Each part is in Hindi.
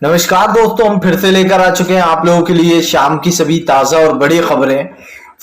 नमस्कार दोस्तों, हम फिर से लेकर आ चुके हैं आप लोगों के लिए शाम की सभी ताजा और बड़ी खबरें।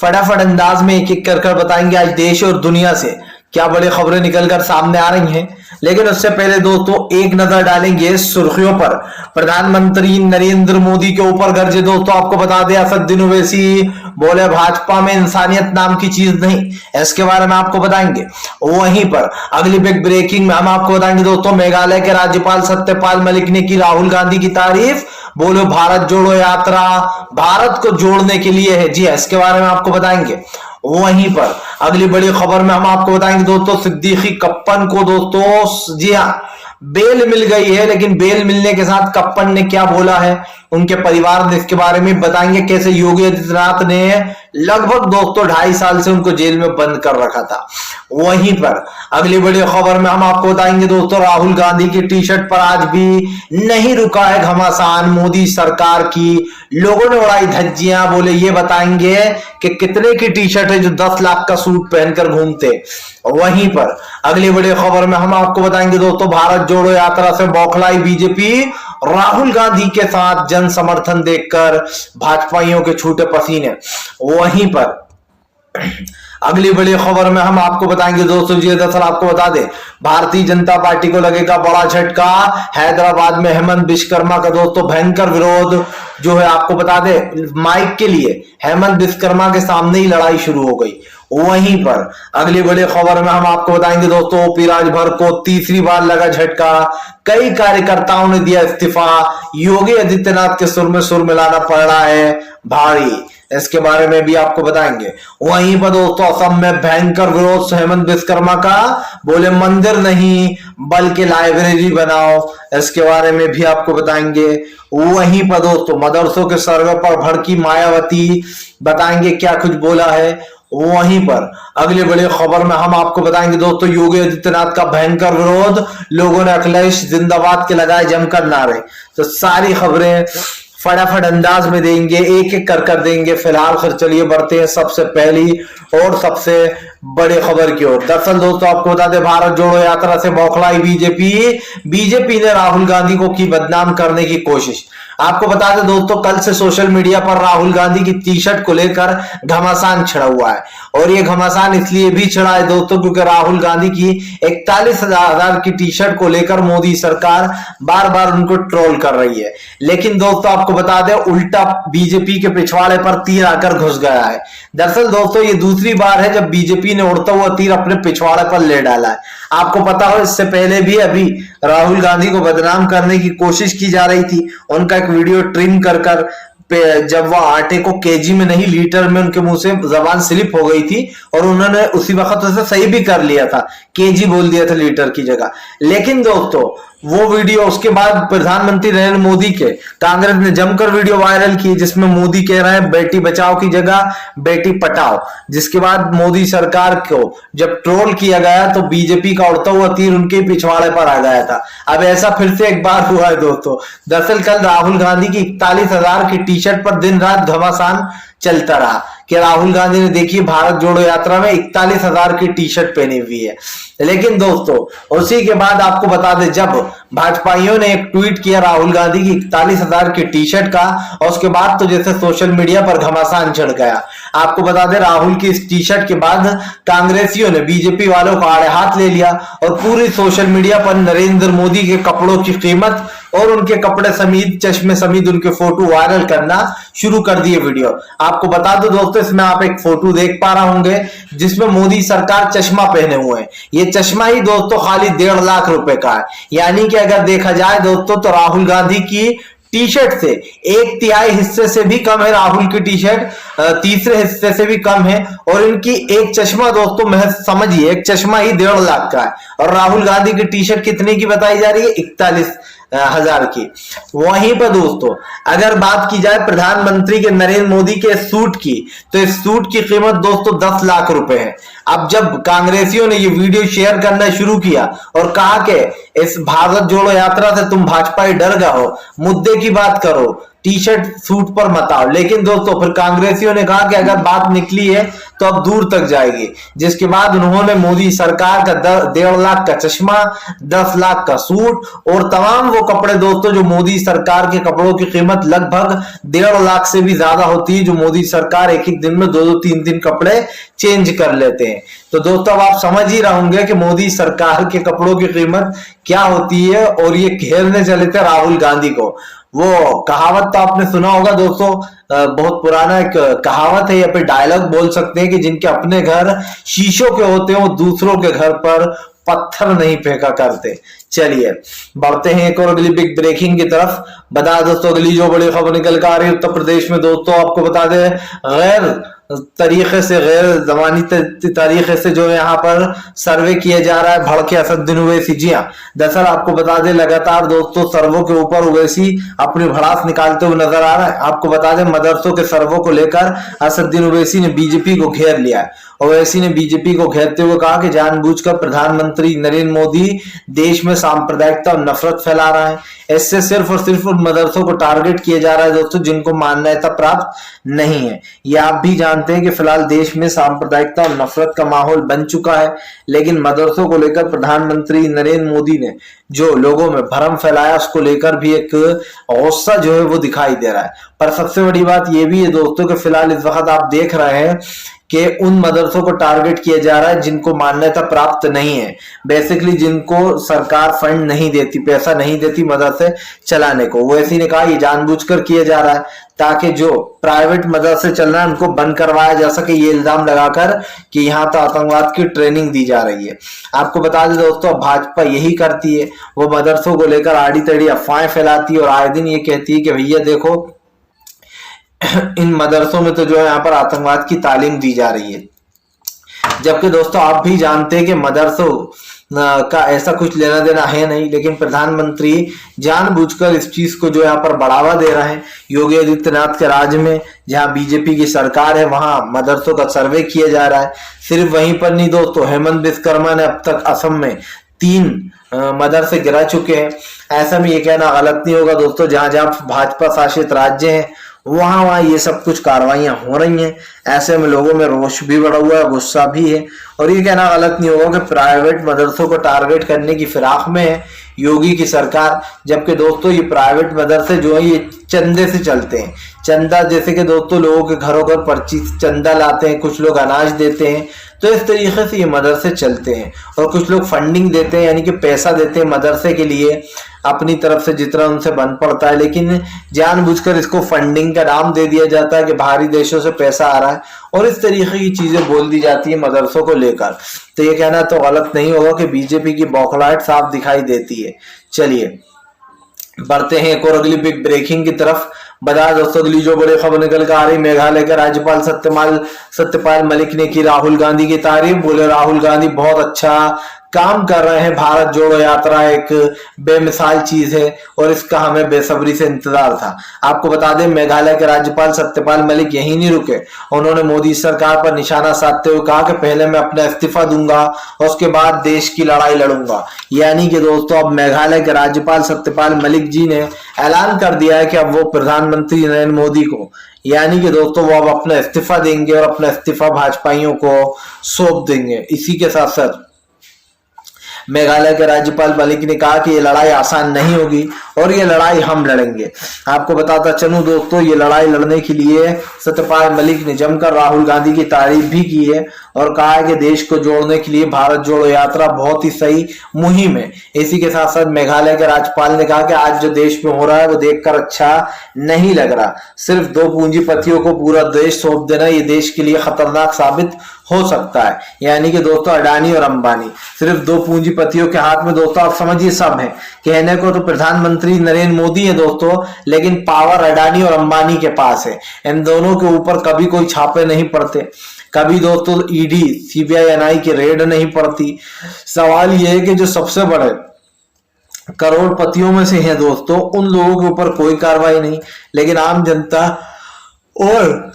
फटाफट अंदाज में एक एक कर बताएंगे आज देश और दुनिया से क्या बड़ी खबरें निकलकर सामने आ रही हैं। लेकिन उससे पहले दोस्तों एक नजर डालेंगे सुर्खियों पर। प्रधानमंत्री नरेंद्र मोदी के ऊपर गर्जे दोस्तों, आपको बता दें असदुद्दीन ओवैसी बोले भाजपा में इंसानियत नाम की चीज नहीं, इसके बारे में आपको बताएंगे। वहीं पर अगली बिग ब्रेकिंग में हम आपको बताएंगे दोस्तों, मेघालय के राज्यपाल सत्यपाल मलिक ने की राहुल गांधी की तारीफ। बोलो भारत जोड़ो यात्रा भारत को जोड़ने के लिए है, जी इसके बारे में आपको बताएंगे। वहीं पर अगली बड़ी खबर में हम आपको बताएंगे दोस्तों, सिद्दीकी कप्पन को दोस्तों जी हाँ बेल मिल गई है। लेकिन बेल मिलने के साथ कप्पन ने क्या बोला है, उनके परिवार ने इसके बारे में बताएंगे। कैसे योगी आदित्यनाथ ने लगभग दोस्तों 2.5 साल से उनको जेल में बंद कर रखा था। वहीं पर अगली बड़ी खबर में हम आपको बताएंगे दोस्तों, राहुल गांधी की टी शर्ट पर आज भी नहीं रुका है घमासान मोदी सरकार की। लोगों ने उड़ाई धज्जियां, बोले ये बताएंगे कि कितने की टी शर्ट है जो 10 लाख का सूट पहनकर घूमते। वहीं पर अगली बड़ी खबर में हम आपको बताएंगे दोस्तों, भारत जोड़ो यात्रा से बौखलाई बीजेपी। राहुल गांधी के साथ जन समर्थन देखकर भाजपाइयों के छूटे पसीने। वहीं पर अगली बड़ी खबर में हम आपको बताएंगे दोस्तों, जी दरअसल आपको बता दें भारतीय जनता पार्टी को लगेगा बड़ा झटका। हैदराबाद में हेमंत विश्वकर्मा का दोस्तों भयंकर विरोध जो है, आपको बता दें माइक के लिए हेमंत विश्वकर्मा के सामने ही लड़ाई शुरू हो गई। वहीं पर अगली बड़ी खबर में हम आपको बताएंगे दोस्तों, ओपी राजभर को तीसरी बार लगा झटका। कई कार्यकर्ताओं ने दिया इस्तीफा। योगी आदित्यनाथ के सुर में सुर मिलाना पड़ रहा है भारी, इसके बारे में भी आपको बताएंगे। वहीं पर दोस्तों असम में भयंकर विरोध हेमंत विश्वकर्मा का, बोले मंदिर नहीं बल्कि लाइब्रेरी बनाओ, इसके बारे में भी आपको बताएंगे। वहीं पर दोस्तों मदरसों के सर्वे पर भड़की मायावती, बताएंगे क्या कुछ बोला है। वहीं पर अगली बड़ी खबर में हम आपको बताएंगे दोस्तों, योगी आदित्यनाथ का भयंकर विरोध। लोगों ने अखिलेश जिंदाबाद के लगाए जमकर नारे। तो सारी खबरें फटाफट अंदाज में देंगे, एक एक कर देंगे। फिलहाल खैर चलिए बढ़ते हैं सबसे पहली और सबसे बड़ी खबर की ओर। दरअसल दोस्तों आपको बता दें, भारत जोड़ो यात्रा से बौखलाई बीजेपी ने राहुल गांधी को की बदनाम करने की कोशिश। आपको बता दें दोस्तों, कल से सोशल मीडिया पर राहुल गांधी की टी शर्ट को लेकर घमासान छिड़ा हुआ है। और ये घमासान इसलिए भी छिड़ा है दोस्तों क्योंकि राहुल गांधी की 41,000 की टी शर्ट को लेकर मोदी सरकार बार बार उनको ट्रोल कर रही है। लेकिन दोस्तों आपको बता दें, उल्टा बीजेपी के पिछवाड़े पर तीर आकर घुस गया है। दरअसल दोस्तों ये दूसरी बार है जब बीजेपी ने उड़ता हुआ तीर अपने पिछवाड़े पर ले डाला है। आपको पता हो इससे पहले भी अभी राहुल गांधी को बदनाम करने की कोशिश की जा रही थी। उनका एक वीडियो ट्रिम कर जब वह आटे को केजी में नहीं लीटर में उनके मुंह से जबान स्लिप हो गई थी और उन्होंने उसी वक्त उसे सही भी कर लिया था, केजी बोल दिया था लीटर की जगह। लेकिन दोस्तों वो वीडियो उसके बाद प्रधानमंत्री नरेंद्र मोदी के कांग्रेस ने जमकर वीडियो वायरल की जिसमें मोदी कह रहे हैं बेटी बचाओ की जगह बेटी पटाओ। जिसके बाद मोदी सरकार को जब ट्रोल किया गया तो बीजेपी का उड़ता हुआ तीर उनके पिछवाड़े पर आ गया था। अब ऐसा फिर से एक बार हुआ है दोस्तों। दरअसल कल राहुल गांधी की 41,000 की टी शर्ट पर दिन रात घमासान चलता रहा कि राहुल गांधी ने देखिए भारत जोड़ो यात्रा में 41,000 की टी शर्ट पहनी हुई है। लेकिन दोस्तों उसी के बाद आपको बता दें, जब भाजपाइयों ने एक ट्वीट किया राहुल गांधी की 41,000 की टी शर्ट का, और उसके बाद तो जैसे सोशल मीडिया पर घमासान चढ़ गया। आपको बता दें राहुल की इस टी शर्ट के बाद कांग्रेसियों ने बीजेपी वालों को आड़े हाथ ले लिया और पूरी सोशल मीडिया पर नरेंद्र मोदी के कपड़ों की कीमत और उनके कपड़े समेत चश्मे समेत उनके फोटो वायरल करना शुरू कर दिए वीडियो। आपको बता दो दोस्तों, इसमें आप एक फोटो देख पा रहे होंगे जिसमें मोदी सरकार चश्मा पहने हुए हैं। ये चश्मा ही दोस्तों खाली 1.5 लाख रुपए का है। यानी कि अगर देखा जाए दोस्तों तो राहुल गांधी की टी शर्ट से 1/3 हिस्से से भी कम है राहुल की टी शर्ट, तीसरे हिस्से से भी कम है। और इनकी एक चश्मा दोस्तों महज समझिए एक चश्मा ही 1.5 लाख का है। और राहुल गांधी की टी शर्ट कितने की बताई जा रही है? 41,000 की। वहीं पर दोस्तों अगर बात की जाए प्रधानमंत्री के नरेंद्र मोदी के सूट की, तो इस सूट की कीमत दोस्तों 10 लाख रुपए है। अब जब कांग्रेसियों ने ये वीडियो शेयर करना शुरू किया और कहा कि इस भारत जोड़ो यात्रा से तुम भाजपा डर गए हो, मुद्दे की बात करो, टी शर्ट सूट पर मत आओ। लेकिन दोस्तों फिर कांग्रेसियों ने कहा कि अगर बात निकली है तो अब दूर तक जाएगी, जिसके बाद उन्होंने मोदी सरकार का 1.5 लाख का चश्मा, 10 लाख का सूट और तमाम वो कपड़े दोस्तों जो मोदी सरकार के कपड़ों की कीमत लगभग 1.5 लाख से भी ज्यादा होती है, जो मोदी सरकार एक एक दिन में 2-2 3-3 कपड़े चेंज कर लेते हैं। तो दोस्तों अब आप समझ ही रहे होंगे कि मोदी सरकार के कपड़ों की कीमत क्या होती है। और ये घेरने चले थे राहुल गांधी को। वो कहावत तो आपने सुना होगा दोस्तों, बहुत पुराना एक कहावत है या फिर डायलॉग बोल सकते हैं कि जिनके अपने घर शीशों के होते हैं वो दूसरों के घर पर पत्थर नहीं फेंका करते। चलिए बढ़ते हैं एक और अगली बिग ब्रेकिंग की तरफ। बता दोस्तों अगली जो बड़ी खबर निकल कर आ रही है उत्तर प्रदेश में दोस्तों, आपको बता दें गैर तरीके से, गैर जमानी तरीके से जो यहाँ पर सर्वे किया जा रहा है भड़के असदुद्दीन ओवैसी। जी हाँ, दरअसल आपको बता दें लगातार दोस्तों सर्वों के ऊपर ओवैसी अपनी भड़ास निकालते हुए नजर आ रहा है। आपको बता दें मदरसों के सर्वों को लेकर असदुद्दीन ओवैसी ने बीजेपी को घेर लिया है। ओवैसी ने बीजेपी को घेरते हुए कहा कि जानबूझकर प्रधानमंत्री नरेंद्र मोदी देश में सांप्रदायिकता और नफरत फैला रहा है। इससे सिर्फ और सिर्फ उन मदरसों को टारगेट किया जा रहा है दोस्तों जिनको मान्यता प्राप्त नहीं है। ये आप भी जानते हैं कि फिलहाल देश में सांप्रदायिकता और नफरत का माहौल बन चुका है, लेकिन मदरसों को लेकर प्रधानमंत्री नरेंद्र मोदी ने जो लोगों में भ्रम फैलाया उसको लेकर भी एक गुस्सा जो है वो दिखाई दे रहा है। पर सबसे बड़ी बात यह भी है दोस्तों कि फिलहाल इस वक्त आप देख रहे हैं कि उन मदरसों को टारगेट किया जा रहा है जिनको मान्यता प्राप्त नहीं है, बेसिकली जिनको सरकार फंड नहीं देती, पैसा नहीं देती मदरसे चलाने को। ओवैसी ने कहा ये जानबूझकर किया जा रहा है ताकि जो प्राइवेट मदरसे चल रहे हैं उनको बंद करवाया जा सके, ये इल्जाम लगाकर कि यहाँ तो आतंकवाद की ट्रेनिंग दी जा रही है। आपको बता दें दोस्तों भाजपा यही करती है, वो मदरसों को लेकर आड़ी तड़ी अफवाहें फैलाती है और आए दिन ये कहती है कि भैया देखो इन मदरसों में तो जो है यहाँ पर आतंकवाद की तालीम दी जा रही है। जबकि दोस्तों आप भी जानते हैं कि मदरसों का ऐसा कुछ लेना देना है नहीं, लेकिन प्रधानमंत्री जानबूझकर इस चीज को जो यहाँ पर बढ़ावा दे रहे हैं। योगी आदित्यनाथ के राज्य में जहाँ बीजेपी की सरकार है वहां मदरसों का सर्वे किया जा रहा है। सिर्फ वहीं पर नहीं दोस्तों, हेमंत विश्वकर्मा ने अब तक असम में 3 मदरसे गिरा चुके हैं। ऐसा में ये कहना गलत नहीं होगा दोस्तों, जहां जहां भाजपा शासित राज्य हैं वहां ये सब कुछ कार्रवाइयां हो रही हैं। ऐसे में लोगों में रोष भी बढ़ा हुआ है, गुस्सा भी है। और ये कहना गलत नहीं होगा कि प्राइवेट मदरसों को टारगेट करने की फिराक में है योगी की सरकार। जबकि दोस्तों ये प्राइवेट मदरसे जो है ये चंदे से चलते हैं। चंदा जैसे कि दोस्तों लोगों के घरों पर पर्ची चंदा लाते हैं, कुछ लोग अनाज देते हैं, तो इस तरीके से ये मदरसे चलते हैं। और कुछ लोग फंडिंग देते हैं यानी कि पैसा देते हैं मदरसे के लिए अपनी तरफ से जितना उनसे बन पड़ता है, लेकिन जानबूझकर इसको फंडिंग का नाम दे दिया जाता है कि बाहरी देशों से पैसा आ रहा है और इस तरीके की चीजें बोल दी जाती है मदरसों को लेकर। तो ये कहना तो गलत नहीं होगा कि बीजेपी की बौखलाहट साफ दिखाई देती है। चलिए बढ़ते हैं एक और अगली बिग ब्रेकिंग की तरफ। बता दोस्तों अगली जो बड़ी खबर निकल कर आ रही, मेघालय के राज्यपाल सत्यपाल मलिक ने की राहुल गांधी की तारीफ। बोले राहुल गांधी बहुत अच्छा काम कर रहे हैं, भारत जोड़ो यात्रा एक बेमिसाल चीज है और इसका हमें बेसब्री से इंतजार था। आपको बता दें मेघालय के राज्यपाल सत्यपाल मलिक यहीं नहीं रुके, उन्होंने मोदी सरकार पर निशाना साधते हुए कहा कि पहले मैं अपना इस्तीफा दूंगा और उसके बाद देश की लड़ाई लड़ूंगा। यानी कि दोस्तों अब मेघालय के राज्यपाल सत्यपाल मलिक जी ने ऐलान कर दिया है कि अब वो प्रधानमंत्री नरेंद्र मोदी को यानी कि दोस्तों वो अब अपना इस्तीफा देंगे और अपना इस्तीफा भाजपाइयों को सौंप देंगे। इसी के साथ साथ मेघालय के राज्यपाल मलिक ने कहा कि ये लड़ाई आसान नहीं होगी और ये लड़ाई हम लड़ेंगे। आपको बताता चलूं दोस्तों ये लड़ाई लड़ने के लिए सत्यपाल मलिक ने जमकर राहुल गांधी की तारीफ भी की है और कहा है कि देश को जोड़ने के लिए भारत जोड़ो यात्रा बहुत ही सही मुहिम है। इसी के साथ साथ मेघालय के राज्यपाल ने कहा कि आज जो देश में हो रहा है वो देखकर अच्छा नहीं लग रहा। सिर्फ 2 पूंजीपतियों को पूरा देश सौंप देना ये देश के लिए खतरनाक साबित हो सकता है। यानी कि दोस्तों अडानी और अंबानी, सिर्फ 2 पूंजीपतियों के हाथ में दोस्तों आप समझिए सब है। कहने को तो प्रधानमंत्री नरेंद्र मोदी है दोस्तों, लेकिन पावर अडानी और अंबानी के पास है। इन दोनों के ऊपर कभी कोई छापे नहीं पड़ते, कभी दोस्तों ईडी सीबीआई एनआई की रेड नहीं पड़ती। सवाल यह है कि जो सबसे बड़े करोड़पतियों में से हैं दोस्तों उन लोगों के ऊपर कोई कार्रवाई नहीं, लेकिन आम जनता और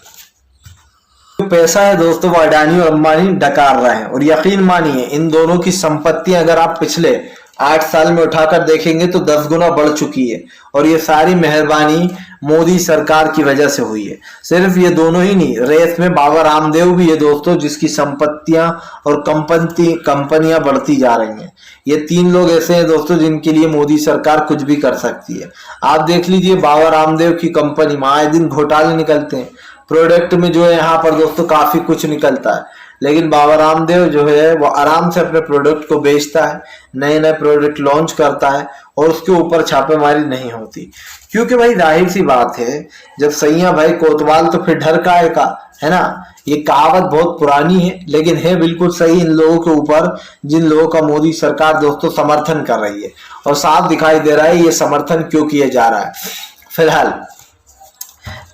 पैसा है दोस्तों वो अडानी और अंबानी डकार रहे हैं। और यकीन मानिए इन दोनों की संपत्तियां अगर आप पिछले 8 साल में उठाकर देखेंगे तो 10 गुना बढ़ चुकी है और ये सारी मेहरबानी मोदी सरकार की वजह से हुई है। सिर्फ ये दोनों ही नहीं, रेस में बाबा रामदेव भी है दोस्तों, जिसकी संपत्तियां और कंपनियां बढ़ती जा रही हैं। ये 3 लोग ऐसे हैं दोस्तों जिनके लिए मोदी सरकार कुछ भी कर सकती है। आप देख लीजिए बाबा रामदेव की कंपनी में आए दिन घोटाले निकलते हैं। प्रोडक्ट में जो है यहाँ पर दोस्तों काफी कुछ निकलता है, लेकिन बाबा रामदेव जो है वो आराम से अपने प्रोडक्ट को बेचता है, नए नए प्रोडक्ट लॉन्च करता है और उसके ऊपर छापेमारी नहीं होती। क्योंकि भाई जाहिर सी बात है, जब सैया भाई कोतवाल तो फिर डर काहे का, है ना। ये कहावत बहुत पुरानी है लेकिन है बिल्कुल सही इन लोगों के ऊपर जिन लोगों का मोदी सरकार दोस्तों समर्थन कर रही है, और साफ दिखाई दे रहा है ये समर्थन क्यों किया जा रहा है। फिलहाल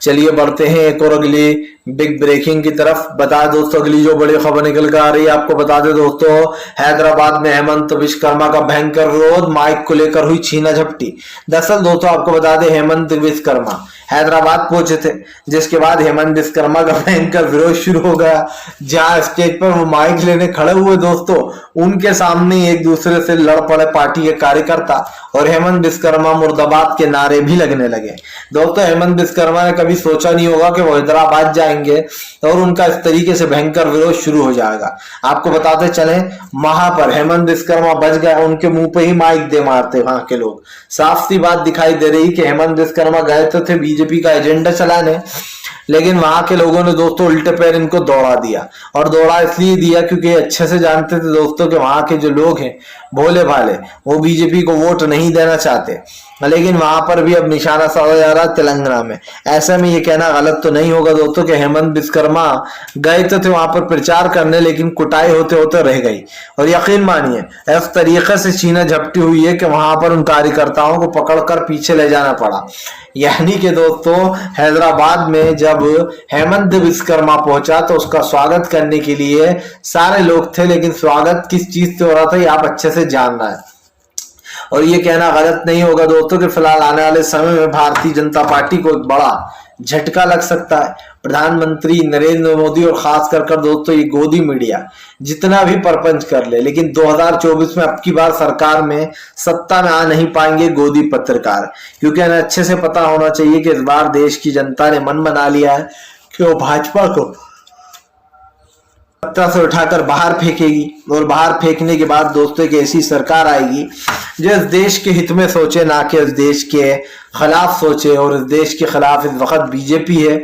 चलिए बढ़ते हैं एक और अगली बिग ब्रेकिंग की तरफ। बता दोस्तों अगली जो बड़ी खबर निकल कर आ रही है, आपको बता दे दोस्तों, हैदराबाद में हेमंत विश्वकर्मा का भयंकर विरोध, माइक को लेकर हुई छीना झपटी। दरअसल दोस्तों आपको बता दे हेमंत विश्वकर्मा हैदराबाद पहुंचे थे, जिसके बाद हेमंत विश्वकर्मा का भयंकर विरोध शुरू हो गया। जहां स्टेज पर वो माइक लेने खड़े हुए दोस्तों, उनके सामने एक दूसरे से लड़ पड़े पार्टी के कार्यकर्ता और हेमंत विश्वकर्मा मुर्दाबाद के नारे भी लगने लगे। दोस्तों हेमंत विश्वकर्मा ने कभी सोचा नहीं होगा कि वो हैदराबाद जाएंगे और उनका इस तरीके से भयंकर विरोध शुरू हो जाएगा। आपको बताते चले वहां पर हेमंत विश्वकर्मा बच गए, उनके मुंह पे ही माइक दे मारते वहां के लोग। साफ सी बात दिखाई दे रही कि हेमंत विश्वकर्मा गए तो थे बीजेपी का एजेंडा चलाने, लेकिन वहां के लोगों ने दोस्तों उल्टे पैर इनको दौड़ा दिया। और दौड़ा इसलिए दिया क्योंकि अच्छे से जानते थे दोस्तों कि वहां के जो लोग हैं भोले भाले, वो बीजेपी को वोट नहीं देना चाहते। लेकिन वहां पर भी अब निशाना साधा जा रहा है तेलंगाना में। ऐसे में ये कहना गलत तो नहीं होगा दोस्तों कि हेमंत विश्वकर्मा गए तो थे वहां पर प्रचार करने, लेकिन कुटाई होते होते रह गई। और यकीन मानिए इस तरीके से छीना झपटी हुई है कि वहां पर उन कार्यकर्ताओं को पकड़कर पीछे ले जाना पड़ा। यानी कि दोस्तों हैदराबाद में जब हेमंत विश्वकर्मा पहुंचा तो उसका स्वागत करने के लिए सारे लोग थे, लेकिन स्वागत किस चीज से हो रहा था ये आप अच्छे से जान रहे हैं। और ये कहना गलत नहीं होगा दोस्तों कि फिलहाल आने वाले समय में भारतीय जनता पार्टी को एक बड़ा झटका लग सकता है। प्रधानमंत्री नरेंद्र मोदी और खास कर दोस्तों ये गोदी मीडिया जितना भी परपंच कर ले, लेकिन 2024 में अब की बार सरकार में सत्ता में आ नहीं पाएंगे गोदी पत्रकार, क्योंकि इन्हें अच्छे से पता होना चाहिए कि इस बार देश की जनता ने मन बना लिया है कि वो भाजपा को सत्ता से उठाकर बाहर फेंकेगी। और बाहर फेंकने के बाद दोस्तों एक ऐसी सरकार आएगी जो इस देश के हित में सोचे, ना कि इस देश के खिलाफ सोचे। और इस देश के खिलाफ इस वक्त बीजेपी है,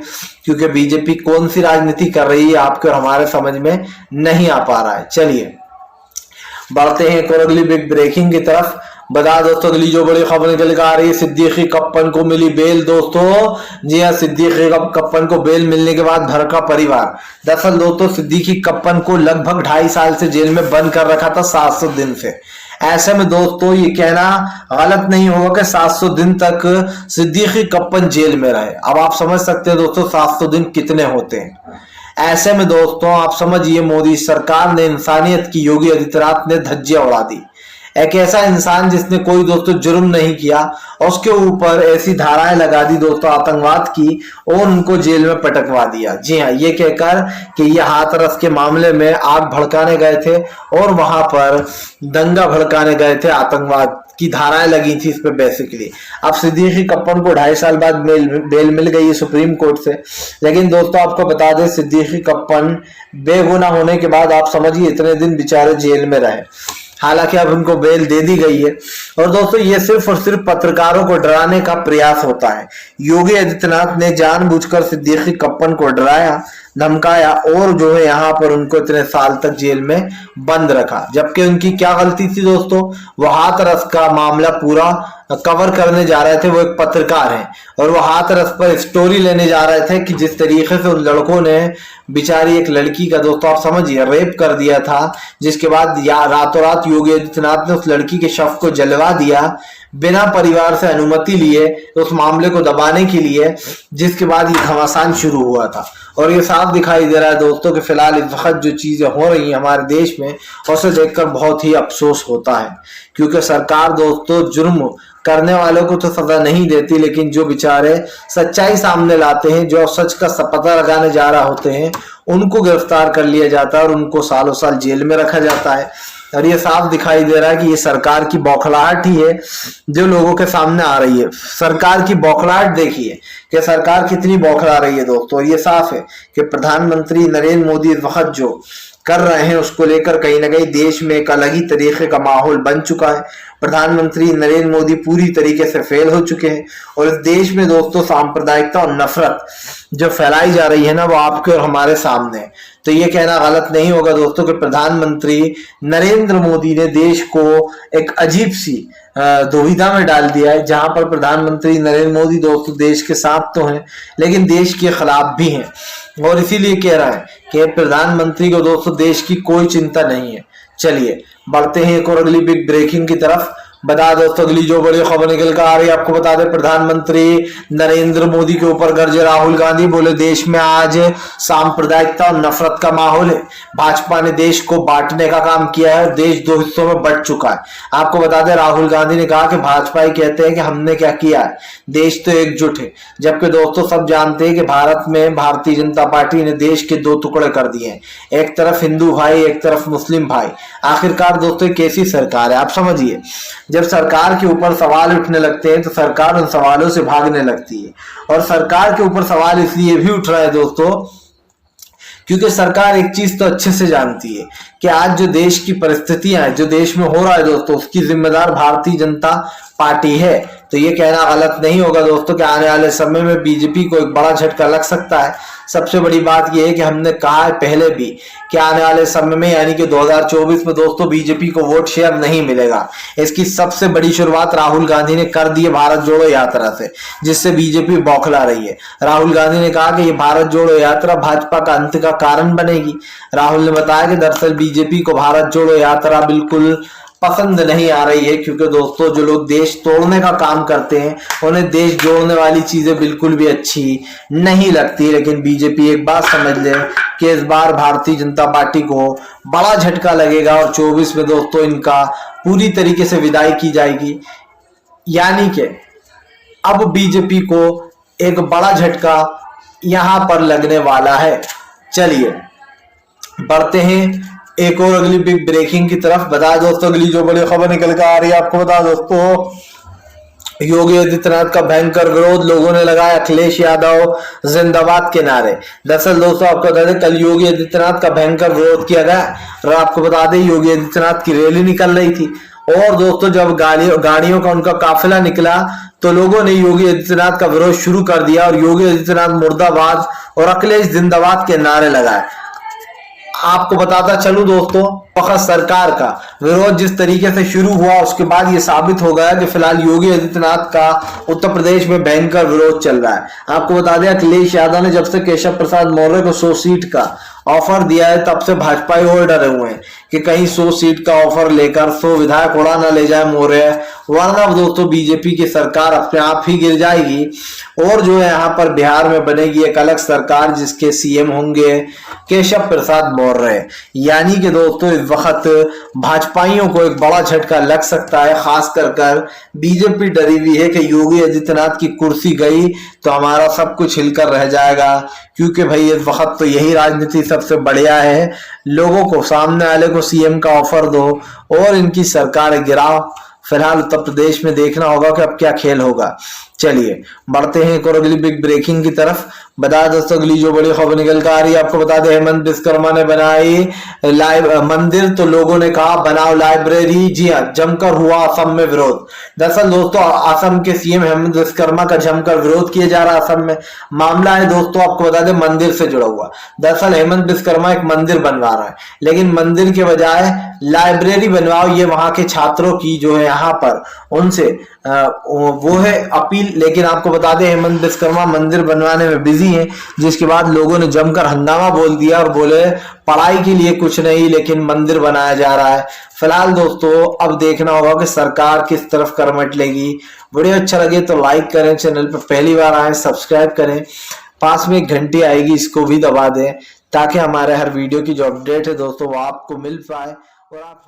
क्योंकि बीजेपी कौन सी राजनीति कर रही है आपके और हमारे समझ में नहीं आ पा रहा है। चलिए बढ़ते हैं एक और अगली बिग ब्रेकिंग की तरफ। बता दोस्तों अगली जो बड़ी खबर निकल कर आ रही है, सिद्दीकी कप्पन को मिली बेल दोस्तों। जी हाँ, सिद्दीकी कप्पन को बेल मिलने के बाद भड़का परिवार। दरअसल दोस्तों सिद्दीकी कप्पन को लगभग 2.5 साल से जेल में बंद कर रखा था, 700 दिन से। ऐसे में दोस्तों ये कहना गलत नहीं होगा कि 700 दिन तक सिद्दीकी कप्पन जेल में रहे। अब आप समझ सकते हैं दोस्तों 700 दिन कितने होते हैं। ऐसे में दोस्तों आप समझिए मोदी सरकार ने, इंसानियत की योगी आदित्यनाथ ने धज्जियां उड़ा दी। एक ऐसा इंसान जिसने कोई दोस्तों जुर्म नहीं किया और उसके ऊपर ऐसी धाराएं लगा दी दोस्तों आतंकवाद की, और उनको जेल में पटकवा दिया। जी हाँ, ये कहकर कि ये हाथरस के मामले में आग भड़काने गए थे और वहां पर दंगा भड़काने गए थे, आतंकवाद की धाराएं लगी थी इस पे बेसिकली। अब सिद्दीकी कप्पन को 2.5 साल बाद बेल मिल गई है सुप्रीम कोर्ट से। लेकिन दोस्तों आपको बता दें सिद्दीकी कप्पन बेगुनाह होने के बाद आप समझिए इतने दिन बेचारे जेल में रहे। हालांकि अब उनको बेल दे दी गई है। और दोस्तों ये सिर्फ और सिर्फ पत्रकारों को डराने का प्रयास होता है। योगी आदित्यनाथ ने जानबूझकर सिद्दीकी कप्पन को डराया, धमकाया और जो है यहाँ पर उनको इतने साल तक जेल में बंद रखा। जबकि उनकी क्या गलती थी दोस्तों, वो हाथरस का मामला पूरा कवर करने जा रहे थे। वो एक पत्रकार हैं और वो हाथरस पर स्टोरी लेने जा रहे थे कि जिस तरीके से उन लड़कों ने बेचारी एक लड़की का दोस्तों आप समझिए रेप कर दिया था, जिसके बाद रातों रात योगी आदित्यनाथ ने उस लड़की के शव को जलवा दिया बिना परिवार से अनुमति लिए, उस मामले को दबाने के लिए, जिसके बाद ये घमासान शुरू हुआ था। और ये साफ दिखाई दे रहा है दोस्तों कि फिलहाल इस वक्त जो चीजें हो रही हैं हमारे देश में, उसे देखकर बहुत ही अफसोस होता है। क्योंकि सरकार दोस्तों जुर्म करने वालों को तो सजा नहीं देती, लेकिन जो बेचारे सच्चाई सामने लाते हैं, जो सच का पता लगाने जा रहा होते हैं, उनको गिरफ्तार कर लिया जाता है और उनको सालों साल जेल में रखा जाता है। और ये साफ दिखाई दे रहा है कि ये सरकार की बौखलाहट ही है जो लोगों के सामने आ रही है। सरकार की बौखलाहट देखिए कि सरकार कितनी बौखला रही है दोस्तों। ये साफ है कि प्रधानमंत्री नरेंद्र मोदी इस वक्त जो कर रहे हैं उसको लेकर कहीं ना कहीं देश में एक अलग ही तरीके का माहौल बन चुका है। प्रधानमंत्री नरेंद्र मोदी पूरी तरीके से फेल हो चुके हैं और इस देश में दोस्तों सांप्रदायिकता और नफरत जो फैलाई जा रही है ना वो आपके और हमारे सामने है। तो ये कहना गलत नहीं होगा दोस्तों कि प्रधानमंत्री नरेंद्र मोदी ने देश को एक अजीब सी दुविधा में डाल दिया है, जहां पर प्रधानमंत्री नरेंद्र मोदी दोस्तों देश के साथ तो हैं लेकिन देश के खिलाफ भी हैं। और इसीलिए कह रहा है कि प्रधानमंत्री को दोस्तों देश की कोई चिंता नहीं है। चलिए बढ़ते हैं एक और अगली बिग ब्रेकिंग की तरफ। बता दोस्तों अगली जो बड़ी खबर निकल कर आ रही है आपको बता दें, प्रधानमंत्री नरेंद्र मोदी के ऊपर गरजे राहुल गांधी, बोले देश में आज सांप्रदायिकता और नफरत का माहौल है। भाजपा ने देश को बांटने का काम किया है, देश दो हिस्सों में बंट चुका है। आपको बता दें राहुल गांधी ने कहा कि भाजपा ही कहते हैं कि हमने क्या किया है, देश तो एकजुट है। जबकि दोस्तों सब जानते हैं कि भारत में भारतीय जनता पार्टी ने देश के दो टुकड़े कर दिए हैं, एक तरफ हिंदू भाई एक तरफ मुस्लिम भाई। आखिरकार दोस्तों कैसी सरकार है आप समझिए। जब सरकार के ऊपर सवाल उठने लगते हैं तो सरकार उन सवालों से भागने लगती है। और सरकार के ऊपर सवाल इसलिए भी उठ रहा है दोस्तों क्योंकि सरकार एक चीज तो अच्छे से जानती है कि आज जो देश की परिस्थितियां हैं, जो देश में हो रहा है दोस्तों, उसकी जिम्मेदार भारतीय जनता पार्टी है। तो ये कहना गलत नहीं होगा दोस्तों कि आने वाले समय में बीजेपी को एक बड़ा झटका लग सकता है। सबसे बड़ी बात यह है कि हमने कहा है पहले भी कि आने वाले समय में यानी कि 2024 में दोस्तों बीजेपी को वोट शेयर नहीं मिलेगा। इसकी सबसे बड़ी शुरुआत राहुल गांधी ने कर दी है भारत जोड़ो यात्रा से, जिससे बीजेपी बौखला रही है। राहुल गांधी ने कहा कि ये भारत जोड़ो यात्रा भाजपा का अंत का कारण बनेगी। राहुल ने बताया कि दरअसल बीजेपी को भारत जोड़ो यात्रा बिल्कुल पसंद नहीं आ रही है क्योंकि दोस्तों जो लोग देश तोड़ने का काम करते हैं उन्हें देश जोड़ने वाली चीजें बिल्कुल भी अच्छी नहीं लगती। लेकिन बीजेपी एक बात समझ ले कि इस बार भारतीय जनता पार्टी को बड़ा झटका लगेगा और 24 में दोस्तों इनका पूरी तरीके से विदाई की जाएगी। यानी कि अब बीजेपी को एक बड़ा झटका यहां पर लगने वाला है। चलिए बढ़ते हैं एक और अगली बिग ब्रेकिंग की तरफ। बता दोस्तों अगली जो बड़ी खबर निकल कर आ रही है आपको बता दोस्तों, योगी आदित्यनाथ का भयंकर विरोध, लोगों ने लगाया अखिलेश यादव जिंदाबाद के नारे। दरअसल दोस्तों आपको बता दें कल योगी आदित्यनाथ का भयंकर विरोध किया गया और आपको बता दें योगी आदित्यनाथ की रैली निकल रही थी और दोस्तों जब गाड़ियों का उनका काफिला निकला तो लोगों ने योगी आदित्यनाथ का विरोध शुरू कर दिया और योगी आदित्यनाथ मुर्दाबाद और अखिलेश जिंदाबाद के नारे लगाए। आपको बताता चलूं दोस्तों वक्त सरकार का विरोध जिस तरीके से शुरू हुआ उसके बाद ये साबित हो गया कि फिलहाल योगी आदित्यनाथ का उत्तर प्रदेश में भयंकर विरोध चल रहा है। आपको बता दें अखिलेश यादव ने जब से केशव प्रसाद मौर्य को 100 सीट का ऑफर दिया है तब से भाजपा ही और डरे हुए हैं कि कहीं 100 सीट का ऑफर लेकर 100 विधायक उड़ा ना ले जाए मौर्य, वरना दोस्तों बीजेपी की सरकार अपने आप ही गिर जाएगी। और जो है यहाँ पर बिहार में बनेगी एक अलग सरकार जिसके सीएम होंगे केशव प्रसाद मौर्य। यानी कि दोस्तों इस वक्त भाजपाइयों को एक बड़ा झटका लग सकता है, खास कर बीजेपी डरी हुई है कि योगी आदित्यनाथ की कुर्सी गई तो हमारा सब कुछ हिलकर रह जाएगा। क्योंकि भाई इस वक्त तो यही राजनीति सबसे बढ़िया है, लोगों को सामने वाले को सीएम का ऑफर दो और इनकी सरकार गिराओ। फिलहाल उत्तर प्रदेश में देखना होगा कि अब क्या खेल होगा। चलिए बढ़ते हैं एक और अगली बिग ब्रेकिंग की तरफ। बता दोस्तों अगली जो बड़ी खबर निकल कर आ रही है आपको बता दें हेमंत विश्वकर्मा ने बनाई मंदिर तो लोगों ने कहा बनाओ लाइब्रेरी। जी हाँ, जमकर हुआ असम में विरोध। दरअसल दोस्तों असम के सीएम हेमंत विश्वकर्मा का जमकर विरोध किया जा रहा है असम में। मामला है दोस्तों आपको बता दें मंदिर से जुड़ा हुआ। दरअसल हेमंत विश्वकर्मा एक मंदिर बनवा रहा है लेकिन मंदिर के बजाय लाइब्रेरी बनवाओ, ये वहां के छात्रों की जो है यहाँ पर उनसे वो है अपील। लेकिन आपको बता दें हेमंत विश्वकर्मा मंदिर बनवाने में बिजी हैं, जिसके बाद लोगों ने जमकर हंगामा बोल दिया और बोले पढ़ाई के लिए कुछ नहीं लेकिन मंदिर बनाया जा रहा है। फिलहाल दोस्तों अब देखना होगा कि सरकार किस तरफ करवट लेगी। वीडियो अच्छा लगे तो लाइक करें, चैनल पर पहली बार आए सब्सक्राइब करें, पास में एक घंटी आएगी इसको भी दबा दें ताकि हमारे हर वीडियो की जो अपडेट है दोस्तों वो आपको मिल पाए और आप